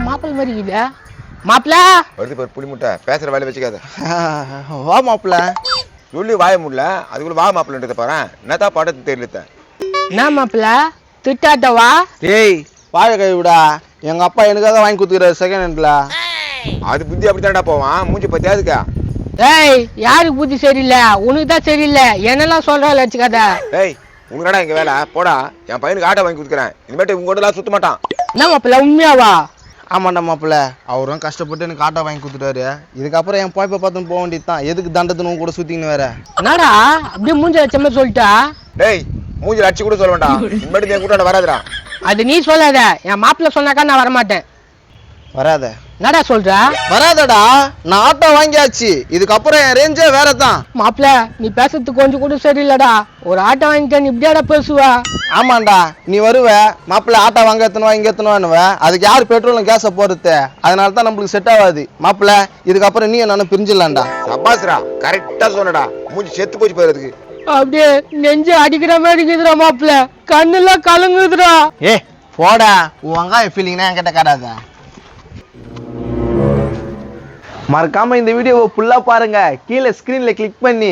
மாப்பிள்ள மாதிரி இது மாப்பிள்ள வருது பாரு புளி முட்டை பேசுற வேலை வச்சுக்காத. வா மாப்பிள்ள. சொல்லி வாய முடியல அதுக்குள்ள வா மாப்பிள்ளன்றத பாரு. என்னத்தா படத்து தெரியல. என்ன மாப்பிள்ள திட்டாட்டவா? டேய் வாழ கை விடா. எங்க அப்பா எனக்காக வாங்கி கொடுத்துக்கிறாரு செகண்ட் ஹேண்ட்ல. அது புத்தி அப்படித்தான்டா போவான். மூஞ்சி பத்தியாதுக்கா. ஏய் யாருக்கு புத்தி சரியில்லை? உனக்கு தான் சரியில்லை. என்னெல்லாம் சொல்றாள் வச்சுக்காத. டேய் உங்கடா இங்க வேலை போடா. என் பையனுக்கு ஆட்டோ வாங்கி கொடுக்குறேன். இனிமேட்டு உங்க கூடலாம் சுத்த மாட்டான். என்ன மாப்பிள்ள உண்மையாவா? ஆமாண்டா மாப்பிள்ள. அவரும் கஷ்டப்பட்டு எனக்கு ஆட்டோ வாங்கி கொடுத்துட்டாரு. இதுக்கப்புறம் என் போய்ப்ப பார்த்து போக வேண்டியது தான். எதுக்கு தண்டத்துன்னு கூட சுத்தின்னு வேற. என்னடா அப்படியே மூஞ்ச வச்ச மாதிரி சொல்லிட்டா? டேய் மூஞ்சி அடிச்சு கூட சொல்ல வேண்டாம். இனிமேட்டு என் கூட வராதுடா. அது நீ சொல்லாத. என் மாப்பிள்ள சொன்னாக்கா நான் வரமாட்டேன். வராத. என்னடா சொல்ற? வராதடா. நான் ஆட்டோ வாங்கியாச்சு. இதுக்கப்புறம் என் ரேஞ்சே வேற தான். மாப்பிள்ள நீ பேசுறதுக்கு கொஞ்சம் கூட சரியில்லடா. ஒரு ஆட்டோ வாங்கிட்டேன் இப்படியாடா பேசுவா? ஆமாண்டா நீ வருவ மாப்பிள்ள ஆட்டோ வாங்க எத்தனுவா இங்க எத்தனுவான்னுவ. அதுக்கு யார் பெட்ரோலும் கேஸை போறது? அதனால தான் நம்மளுக்கு செட் ஆகாது. மாப்பிள்ள இதுக்கப்புறம் நீ நானும் பிரிஞ்சிடலாம்டா. சபாஸ்ரா கரெக்டா சொன்னடா. மூஞ்சி செத்து போச்சு போறதுக்கு. அப்படியே நெஞ்சு அடிக்கிற மாதிரி இருக்குதுடா மாப்பிள்ள. கண்ணெல்லாம் கலங்குதுடா. ஏ போடா. உன் வெங்காயம் ஃபீலிங்னா என்கிட்ட காட்டாத. மறக்காம இந்த வீடியோவை ஃபுல்லா பாருங்க. கீழே ஸ்கிரீன்ல கிளிக் பண்ணி